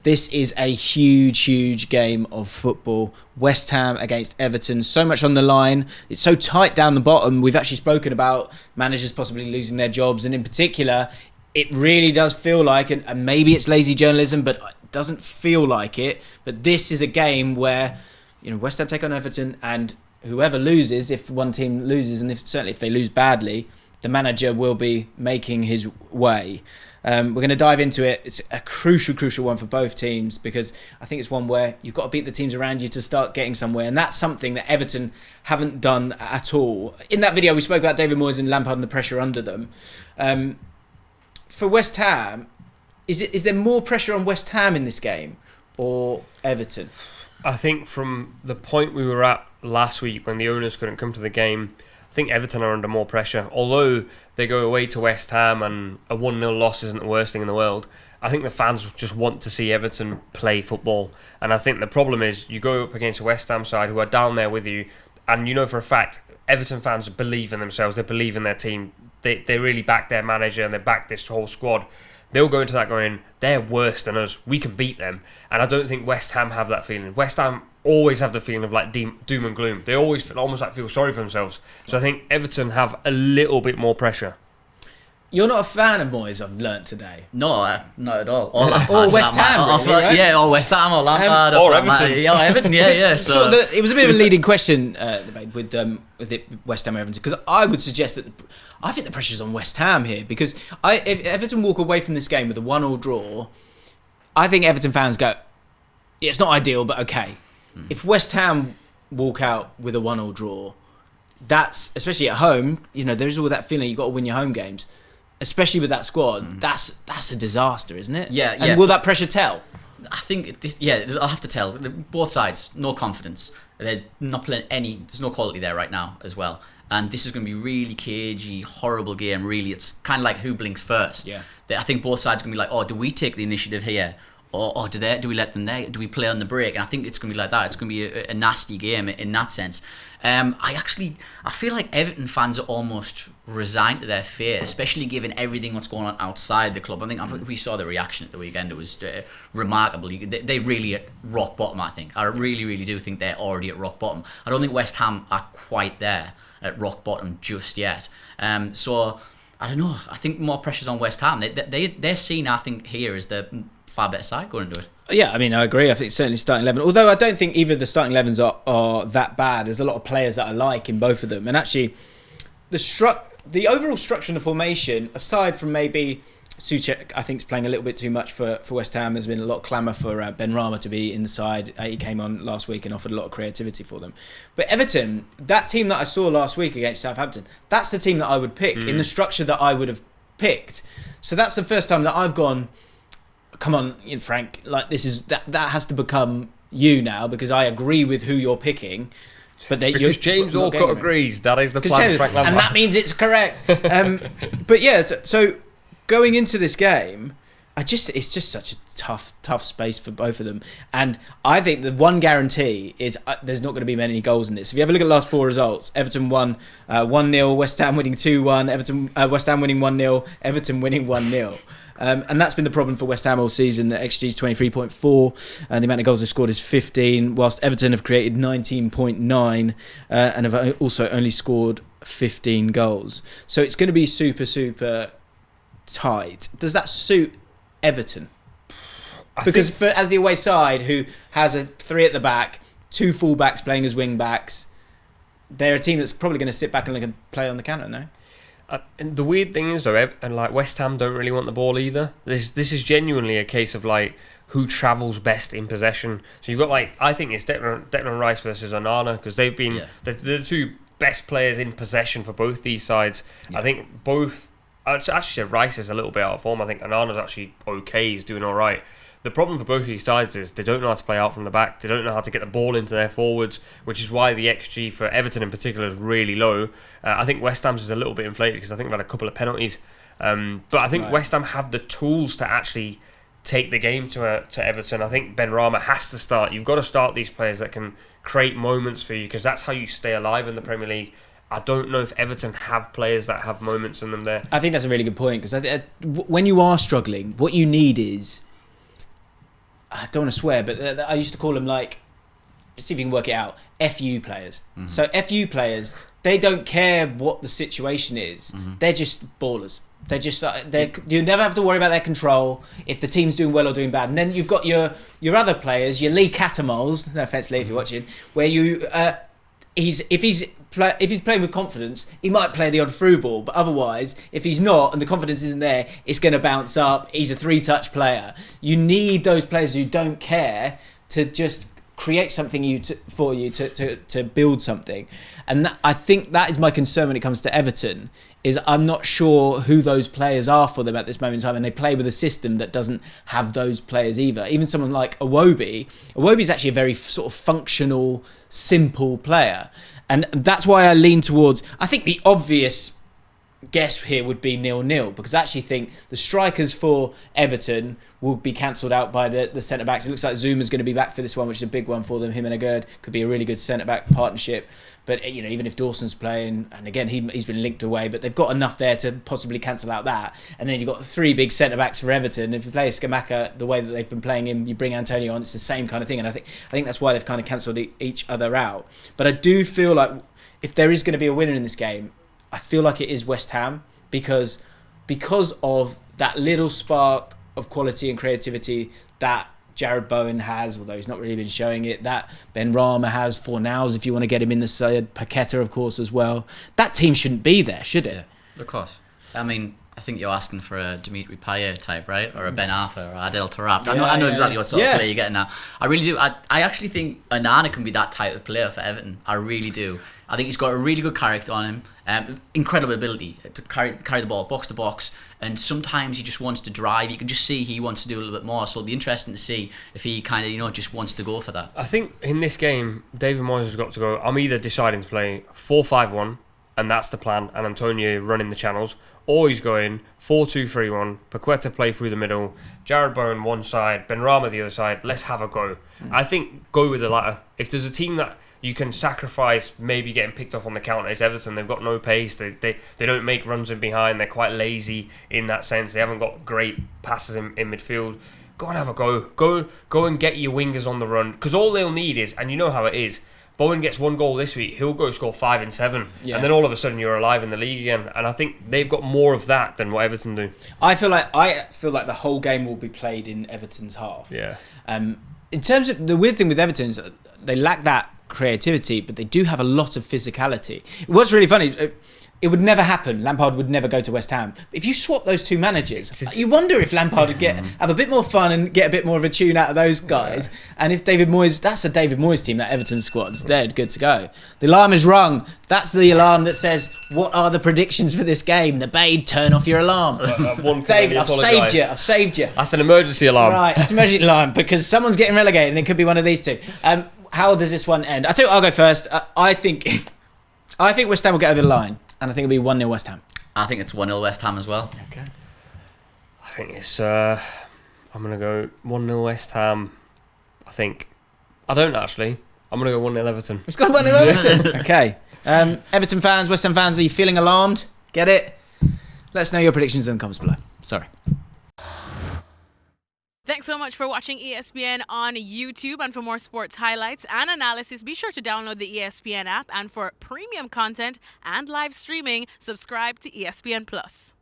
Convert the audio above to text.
This is a huge game of football. West Ham against Everton. So much on the line. It's so tight down the bottom. We've actually spoken about managers possibly losing their jobs. And in particular, it really does feel like, and maybe it's lazy journalism, but it doesn't feel like it. But this is a game where, West Ham take on Everton, and whoever loses, if one team loses, and certainly if they lose badly, the manager will be making his way. We're going to dive into it. It's a crucial one for both teams because I think it's one where you've got to beat the teams around you to start getting somewhere, and that's something that Everton haven't done at all. In that video, we spoke about David Moyes and Lampard and the pressure under them. For West Ham, is there more pressure on West Ham in this game or Everton? I think from the point we were at last week when the owners couldn't come to the game, I think Everton are under more pressure. Although they go away to West Ham and a 1-0 loss isn't the worst thing in the world, I think the fans just want to see Everton play football. And I think the problem is you go up against a West Ham side who are down there with you, and you know for a fact Everton fans believe in themselves, they believe in their team, they really back their manager and they back this whole squad. They'll go into that going, they're worse than us, we can beat them. And I don't think West Ham have that feeling. West Ham always have the feeling of like doom and gloom. They always almost like feel sorry for themselves. So I think Everton have a little bit more pressure. You're not a fan of Moyes, I've learnt today. No, not at all. Or West Ham, really, right? Yeah, or West Ham, or Lampard, or Everton. Everton, yeah. So it was a bit of a leading question with West Ham or Everton, because I would suggest that I think the pressure's on West Ham here, because if Everton walk away from this game with a 1-1 draw, I think Everton fans go, yeah, it's not ideal, but okay. If West Ham walk out with a 1-1 draw, that's, especially at home, there's all that feeling you've got to win your home games. Especially with that squad, that's a disaster, isn't it? Yeah. And will that pressure tell? I think I'll have to tell. Both sides, no confidence. They're not playing there's no quality there right now as well. And this is going to be really cagey, horrible game. Really, it's kind of like who blinks first. Yeah. I think both sides are going to be like, oh, do we take the initiative here? Or do we let them there? Do we play on the break? And I think it's going to be like that. It's going to be a nasty game in that sense. I feel like Everton fans are almost resigned to their fate, especially given everything that's going on outside the club. I think we saw the reaction at the weekend. It was remarkable. They really at rock bottom, I think. I really do think they're already at rock bottom. I don't think West Ham are quite there at rock bottom just yet. So, I don't know. I think more pressure's on West Ham. They're seen, I think, here as the far better side going into it. Yeah, I mean, I agree. I think certainly starting 11. Although I don't think either of the starting 11s are that bad. There's a lot of players that I like in both of them. And actually, the overall structure of the formation, aside from maybe Souček, I think is playing a little bit too much for West Ham. There's been a lot of clamour for Benrahma to be in the side. He came on last week and offered a lot of creativity for them. But Everton, that team that I saw last week against Southampton, that's the team that I would pick in the structure that I would have picked. So that's the first time that I've gone, come on, Frank, like that has to become you now, because I agree with who you're picking. But because James Allcott agrees, that is the plan. Frank Lampard. And that means it's correct. But yeah, so going into this game, it's just such a tough space for both of them. And I think the one guarantee is there's not going to be many goals in this. If you have a look at the last four results, Everton won 1-0, West Ham winning 2-1, West Ham winning 1-0, Everton winning 1-0. And that's been the problem for West Ham all season. The XG is 23.4, and the amount of goals they've scored is 15, whilst Everton have created 19.9 and have also only scored 15 goals. So it's going to be super tight. Does that suit Everton? Because as the away side, who has a 3 at the back, 2 full-backs playing as wing-backs, they're a team that's probably going to sit back and look and play on the counter, no? And the weird thing is, though, and like West Ham don't really want the ball either. This is genuinely a case of like who travels best in possession. So you've got I think it's Declan Rice versus Onana, because they've been the two best players in possession for both these sides. Yeah. I think both. I'd actually say Rice is a little bit out of form. I think Onana's actually okay. He's doing all right. The problem for both of these sides is they don't know how to play out from the back. They don't know how to get the ball into their forwards, which is why the XG for Everton in particular is really low. I think West Ham's is a little bit inflated because I think they've had a couple of penalties. But I think West Ham have the tools to actually take the game to Everton. I think Benrahma has to start. You've got to start these players that can create moments for you, because that's how you stay alive in the Premier League. I don't know if Everton have players that have moments in them there. I think that's a really good point, because when you are struggling, what you need is I don't want to swear, but I used to call them like, see if you can work it out, FU players. So FU players, they don't care what the situation is. They're just ballers. They're just you never have to worry about their control if the team's doing well or doing bad. And then you've got your other players, your Lee Catamoles, no offence Lee if you're watching, where you if he's playing with confidence, he might play the odd through ball, but otherwise, if he's not and the confidence isn't there, it's going to bounce up. He's a 3-touch player. You need those players who don't care to just create something for you to build something. And I think that is my concern when it comes to Everton, is I'm not sure who those players are for them at this moment in time, and they play with a system that doesn't have those players either. Even someone like Iwobi is actually a very sort of functional, simple player. And that's why I lean towards, I think the obvious guess here would be 0-0, because I actually think the strikers for Everton will be cancelled out by the centre-backs. It looks like Zuma's going to be back for this one, which is a big one for them. Him and Agurd could be a really good centre-back partnership. But even if Dawson's playing, and again, he's been linked away, but they've got enough there to possibly cancel out that. And then you've got 3 big centre-backs for Everton. If you play Scamacca the way that they've been playing him, you bring Antonio on, it's the same kind of thing. And I think that's why they've kind of cancelled each other out. But I do feel like if there is going to be a winner in this game, I feel like it is West Ham, because of that little spark of quality and creativity that Jared Bowen has, although he's not really been showing it, that Ben Rama has, Fornals if you want to get him in the side, Paqueta of course as well. That team shouldn't be there, should it? Yeah, of course. I mean, I think you're asking for a Dimitri Payet type, right? Or a Ben Arfa or Adel Tarap. I know exactly what sort of player you're getting now. I really do. I actually think Onana can be that type of player for Everton. I really do. I think he's got a really good character on him. Incredible ability to carry the ball box to box. And sometimes he just wants to drive. You can just see he wants to do a little bit more. So it'll be interesting to see if he kind of, just wants to go for that. I think in this game, David Moyes has got to go. I'm either deciding to play 4-5-1, and that's the plan, and Antonio running the channels, or he's going 4-2-3-1, Paqueta play through the middle, Jared Bowen one side, Benrahma the other side. Let's have a go. I think go with the latter. If there's a team that you can sacrifice maybe getting picked off on the counter, it's Everton. They've got no pace. They don't make runs in behind. They're quite lazy in that sense. They haven't got great passes in midfield. Go and have a go. Go and get your wingers on the run, because all they'll need is, and you know how it is, Bowen gets 1 goal this week, he'll go score 5 and 7, and then all of a sudden you're alive in the league again. And I think they've got more of that than what Everton do. I feel like the whole game will be played in Everton's half. Yeah. In terms of the weird thing with Everton is that they lack that creativity, but they do have a lot of physicality. What's really funny, it would never happen. Lampard would never go to West Ham. But if you swap those 2 managers, you wonder if Lampard would have a bit more fun and get a bit more of a tune out of those guys. Yeah. And if David Moyes, that's a David Moyes team, that Everton squad, they're good to go. The alarm is rung. That's the alarm that says, what are the predictions for this game? Nubaid, turn off your alarm. David, I've saved you. That's an emergency alarm. Right, that's an emergency alarm, because someone's getting relegated and it could be one of these 2. How does this one end? I'll go first. I think West Ham will get over the line. And I think it'll be 1-0 West Ham. I think it's 1-0 West Ham as well. Okay. I think it's... I'm going to go 1-0 West Ham. I don't actually. I'm going to go 1-0 Everton. It's got 1-0 Everton. Okay. Everton fans, West Ham fans, are you feeling alarmed? Get it? Let us know your predictions in the comments below. Sorry. Thanks so much for watching ESPN on YouTube, and for more sports highlights and analysis, be sure to download the ESPN app, and for premium content and live streaming, subscribe to ESPN Plus.